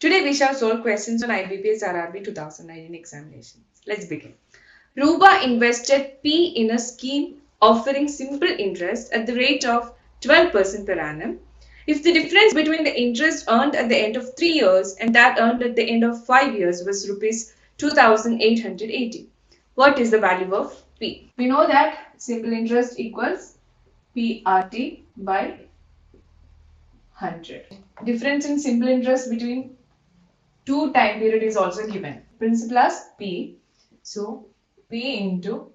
Today we shall solve questions on IBPS RRB 2019 examinations. Let's begin. Ruba invested P in a scheme offering simple interest at the rate of 12% per annum. If the difference between the interest earned at the end of 3 years and that earned at the end of 5 years was rupees 2880, what is the value of P? We know that simple interest equals PRT by 100. Difference in simple interest between two time period is also given. Principal as P. So P into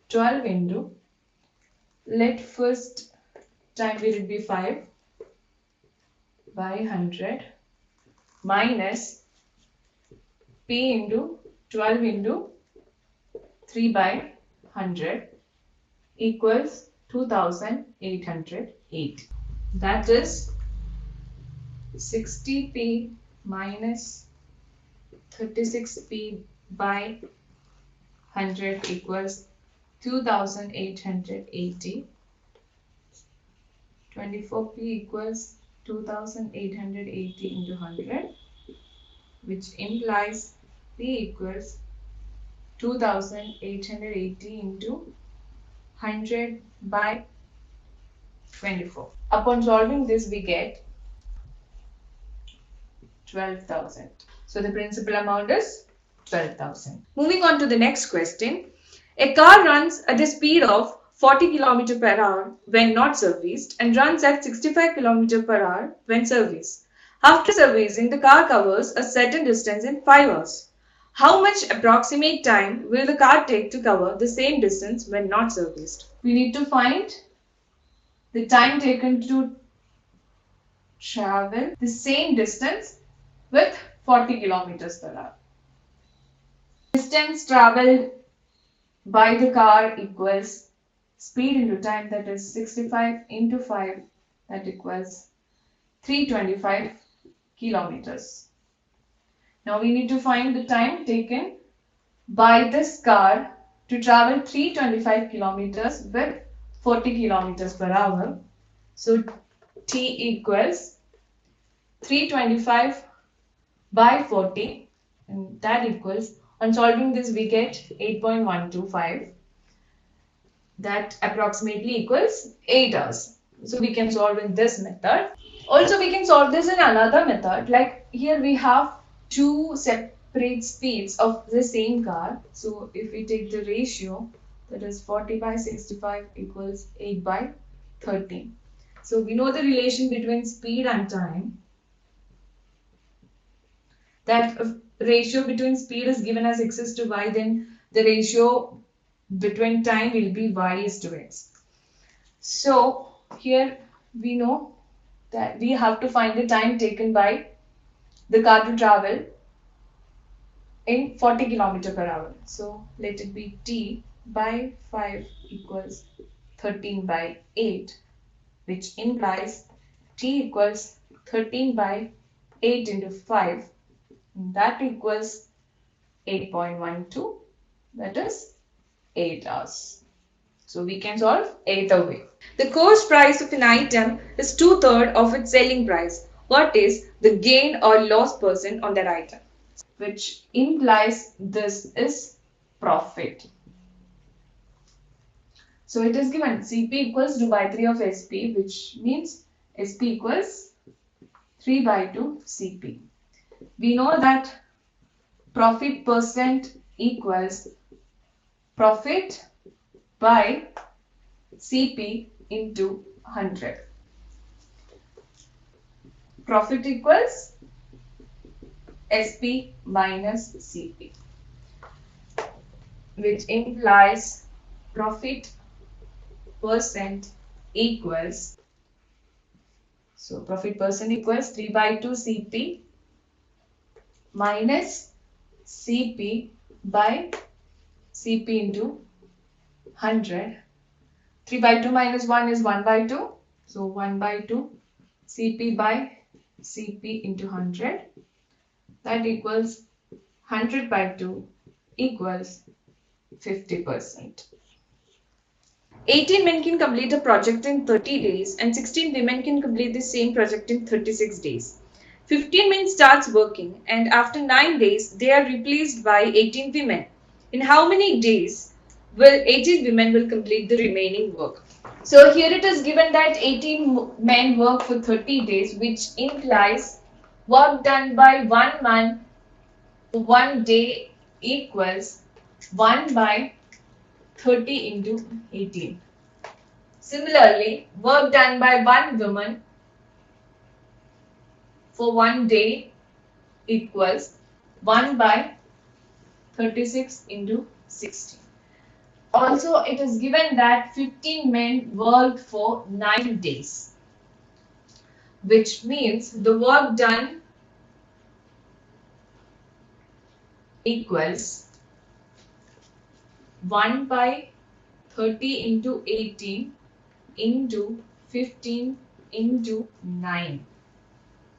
12 into, let first time period be 5 by 100 minus P into 12 into 3 by 100 equals 2808. That is 60P minus 36P by 100 equals 2880. 24P equals 2880 into 100, which implies P equals 2880 into 100 by 24. Upon solving this, we get 12,000. So the principal amount is 12,000. Moving on to the next question. A car runs at a speed of 40 km per hour when not serviced and runs at 65 km per hour when serviced. After servicing, the car covers a certain distance in 5 hours. How much approximate time will the car take to cover the same distance when not serviced? We need to find the time taken to travel the same distance with 40 kilometers per hour. Distance traveled by the car equals speed into time, that is 65 into 5, that equals 325 kilometers. Now we need to find the time taken by this car to travel 325 kilometers with 40 kilometers per hour. So T equals 325 by 40, and that equals, on solving this we get 8.125. That approximately equals 8 hours. So we can solve in this method. Also we can solve this in another method, like here we have two separate speeds of the same car. So if we take the ratio, that is 40 by 65 equals 8 by 13. So we know the relation between speed and time. That ratio between speed is given as x is to y, then the ratio between time will be y is to x. So here we know that we have to find the time taken by the car to travel in 40 km per hour. So let it be T by 5 equals 13 by 8, which implies T equals 13 by 8 into 5. That equals 8.12, that is 8 hours. So we can solve either way. The cost price of an item is 2/3 of its selling price. What is the gain or loss percent on that item? Which implies this is profit. So it is given CP equals 2 by 3 of SP, which means SP equals 3 by 2 CP. We know that profit percent equals profit by CP into 100. Profit equals SP minus CP, which implies profit percent equals, so profit percent equals 3 by 2 CP minus CP by CP into 100. 3 by 2 minus 1 is 1 by 2. So 1 by 2 CP by CP into 100. That equals 100 by 2 equals 50%. 18 men can complete a project in 30 days and 16 women can complete the same project in 36 days. 15 men starts working and after 9 days they are replaced by 18 women. In how many days will 18 women will complete the remaining work? So here it is given that 18 men work for 30 days, which implies work done by one man for 1 day equals 1 by 30 into 18. Similarly, work done by one woman for 1 day equals 1 by 36 into 16. Also, it is given that 15 men worked for 9 days, which means the work done equals 1 by 30 into 18 into 15 into 9.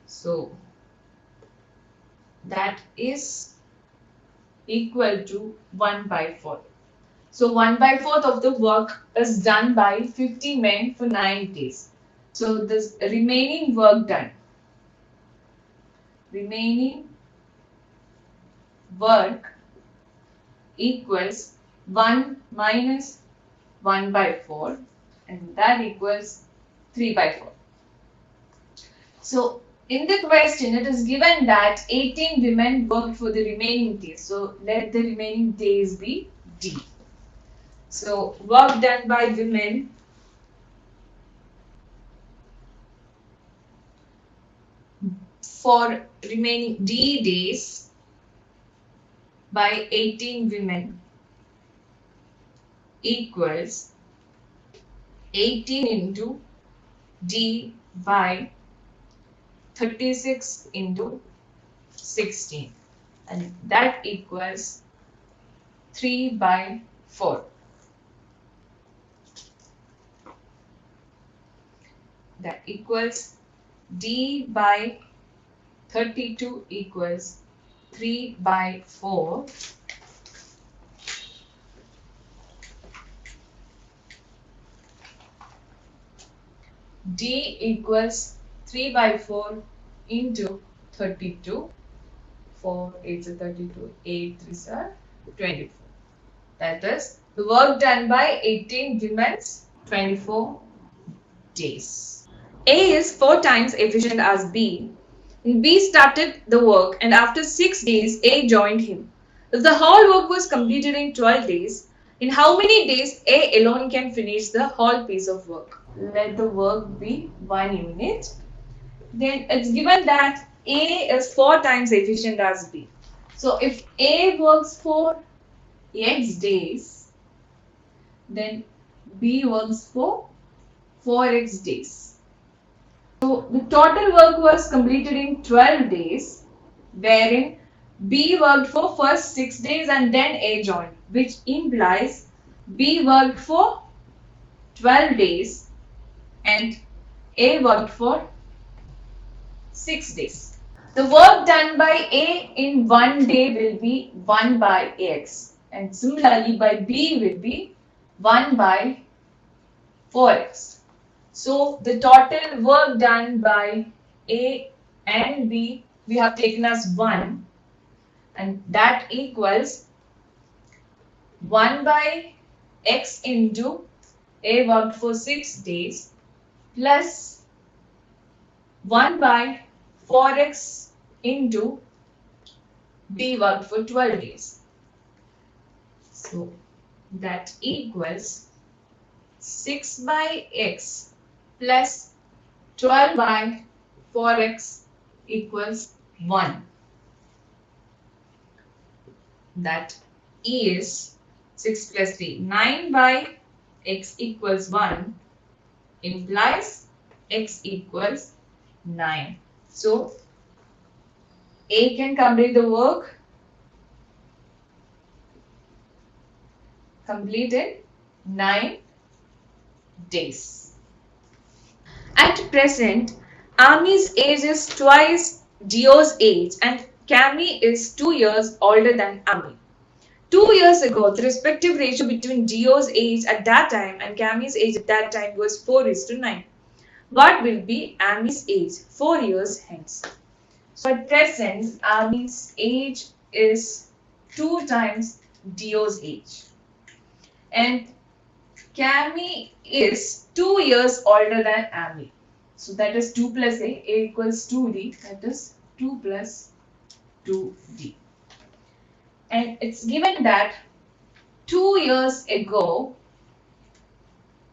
So, that is equal to 1 by 4. So 1 by 4th of the work is done by 50 men for 9 days. So this remaining work equals 1 minus 1 by 4 and that equals 3 by 4. So in the question it is given that 18 women worked for the remaining days. So let the remaining days be D. So work done by women for remaining D days by 18 women equals 18 into D by 36 into 16 and that equals 3 by 4. That equals D by 32 equals 3 by 4. D equals 3 by 4 into 32. 4 8 is 32, 8 3 are 24. That is the work done by 18 women's 24 days. A is 4 times efficient as B. B started the work and after 6 days A joined him. If the whole work was completed in 12 days, in how many days A alone can finish the whole piece of work? Let the work be 1 unit. Then it's given that A is 4 times efficient as B. So if A works for X days, then B works for 4X days. So the total work was completed in 12 days, wherein B worked for first 6 days and then A joined, which implies B worked for 12 days and A worked for 6 days. The work done by A in 1 day will be 1 by X and similarly by B will be 1 by 4X. So the total work done by A and B we have taken as 1 and that equals 1 by X into A worked for 6 days plus 1 by 4X into B worked for 12 days. So that equals 6 by X plus 12 by 4X equals 1. That is 6 plus 3. 9 by X equals 1 implies X equals 9. So A can complete the work completed 9 days. At present, Ami's age is twice Dio's age and Cami is 2 years older than Ami. 2 years ago, the respective ratio between Dio's age at that time and Cami's age at that time was 4:9. What will be Ami's age 4 years hence? So at present, Ami's age is 2 times Dio's age. And Cami is 2 years older than Ami. So that is 2 plus A equals 2D. That is 2 plus 2D. And it's given that 2 years ago,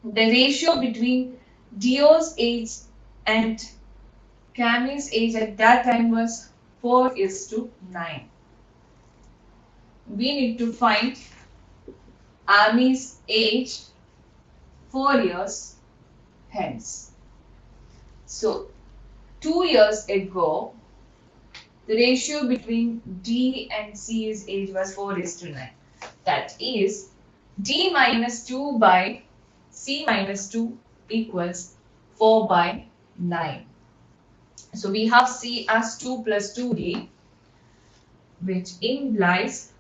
the ratio between Dio's age and Cami's age at that time was 4:9. We need to find Ami's age 4 years hence. So 2 years ago, the ratio between D and C's age was 4:9. That is, D minus 2 by C minus 2 equals 4/9. So we have C as 2 plus 2D, which implies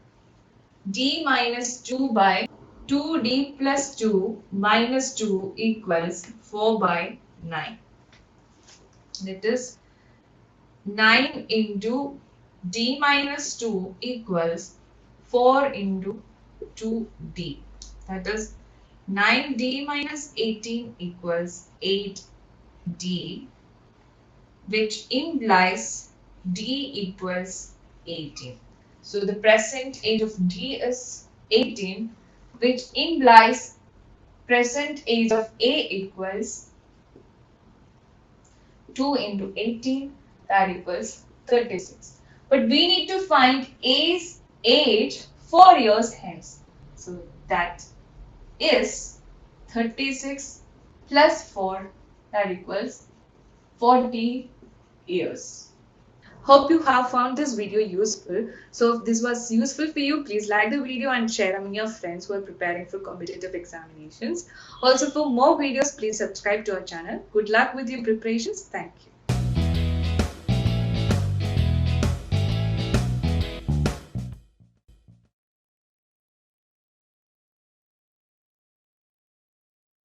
D minus 2 by 2D plus 2 minus 2 equals 4/9. That is 9 into D minus 2 equals 4 into 2D. That is 9D minus 18 equals 8D, which implies D equals 18. So the present age of D is 18, which implies present age of A equals 2 into 18, that equals 36. But we need to find A's age 4 years hence. So that is 36 plus 4, that equals 40 years. Hope you have found this video useful. So if this was useful for you, please like the video and share among your friends who are preparing for competitive examinations. Also, for more videos, please subscribe to our channel. Good luck with your preparations. Thank you.